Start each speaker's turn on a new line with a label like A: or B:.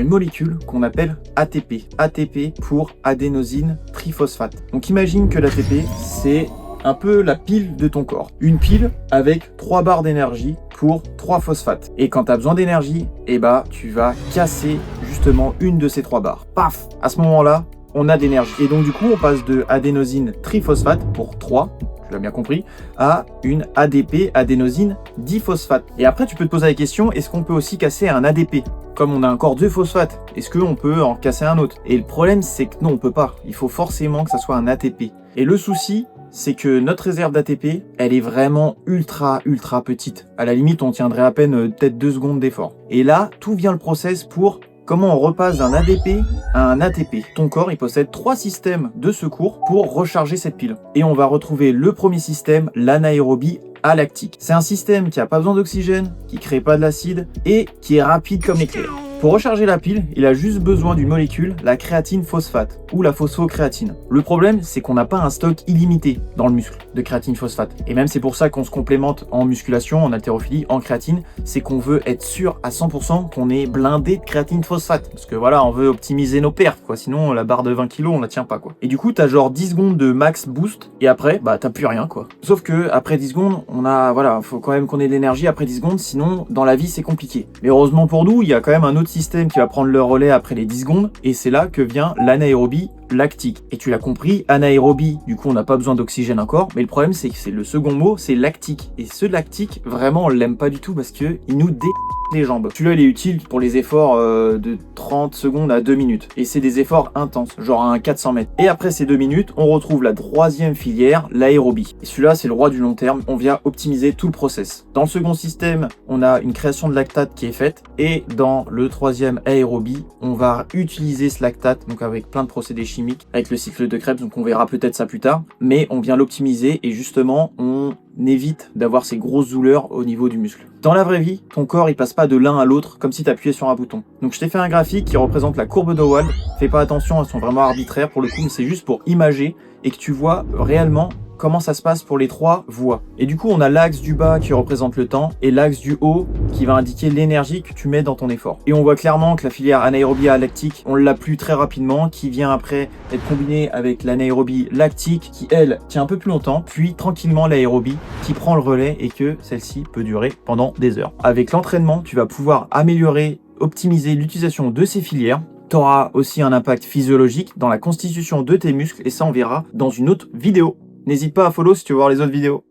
A: une molécule qu'on appelle ATP. ATP pour adénosine triphosphate. Donc imagine que l'ATP, c'est un peu la pile de ton corps. Une pile avec 3 barres d'énergie pour 3 phosphates. Et quand tu as besoin d'énergie, tu vas casser justement une de ces 3 barres. Paf! À ce moment-là, on a d'énergie. Et donc du coup, on passe de adénosine triphosphate pour 3, tu l'as bien compris, à une ADP, adénosine diphosphate. Et après, tu peux te poser la question, est-ce qu'on peut aussi casser un ADP? Comme on a encore 2 phosphates, est-ce qu'on peut en casser un autre? Et le problème, c'est que non, on peut pas. Il faut forcément que ça soit un ATP. Et le souci, c'est que notre réserve d'ATP, elle est vraiment ultra petite. À la limite, on tiendrait à peine peut-être 2 secondes d'effort. Et là, tout vient le process pour comment on repasse d'un ADP à un ATP. Ton corps, il possède 3 systèmes de secours pour recharger cette pile. Et on va retrouver le premier système, l'anaérobie alactique. C'est un système qui n'a pas besoin d'oxygène, qui crée pas de l'acide et qui est rapide comme l'éclair. Pour recharger la pile, il a juste besoin d'une molécule, la créatine phosphate ou la phosphocréatine. Le problème, c'est qu'on n'a pas un stock illimité dans le muscle de créatine phosphate. Et même c'est pour ça qu'on se complémente en musculation, en haltérophilie, en créatine, c'est qu'on veut être sûr à 100% qu'on est blindé de créatine phosphate. Parce que voilà, on veut optimiser nos perfs, quoi. Sinon, la barre de 20 kg, on la tient pas, quoi. Et du coup, t'as genre 10 secondes de max boost et après, t'as plus rien, quoi. Sauf que après 10 secondes, faut quand même qu'on ait de l'énergie après 10 secondes, sinon, dans la vie, c'est compliqué. Mais heureusement pour nous, il y a quand même un autre système qui va prendre le relais après les 10 secondes et c'est là que vient l'anaérobie lactique. Et tu l'as compris, anaérobie, du coup on n'a pas besoin d'oxygène encore, mais le problème c'est que c'est le second mot, c'est lactique. Et ce lactique, vraiment on l'aime pas du tout parce que il nous les jambes. Celui-là il est utile pour les efforts de 30 secondes à 2 minutes. Et c'est des efforts intenses, genre à un 400 mètres. Et après ces 2 minutes, on retrouve la troisième filière, l'aérobie. Et celui-là c'est le roi du long terme, on vient optimiser tout le process. Dans le second système, on a une création de lactate qui est faite. Et dans le troisième aérobie, on va utiliser ce lactate, donc avec plein de procédés chimiques, avec le cycle de Krebs, donc on verra peut-être ça plus tard. Mais on vient l'optimiser et justement, on évite d'avoir ces grosses douleurs au niveau du muscle. Dans la vraie vie, ton corps il passe pas de l'un à l'autre comme si tu appuyais sur un bouton. Donc je t'ai fait un graphique qui représente la courbe d'Howald. Fais pas attention, elles sont vraiment arbitraires pour le coup, mais c'est juste pour imager et que tu vois réellement comment ça se passe pour les 3 voies. Et du coup, on a l'axe du bas qui représente le temps et l'axe du haut qui va indiquer l'énergie que tu mets dans ton effort. Et on voit clairement que la filière anaérobie lactique, on l'a plus très rapidement, qui vient après être combinée avec l'anaérobie lactique qui, elle, tient un peu plus longtemps, puis tranquillement l'aérobie qui prend le relais et que celle-ci peut durer pendant des heures. Avec l'entraînement, tu vas pouvoir améliorer, optimiser l'utilisation de ces filières. Tu auras aussi un impact physiologique dans la constitution de tes muscles et ça, on verra dans une autre vidéo. N'hésite pas à follow si tu veux voir les autres vidéos.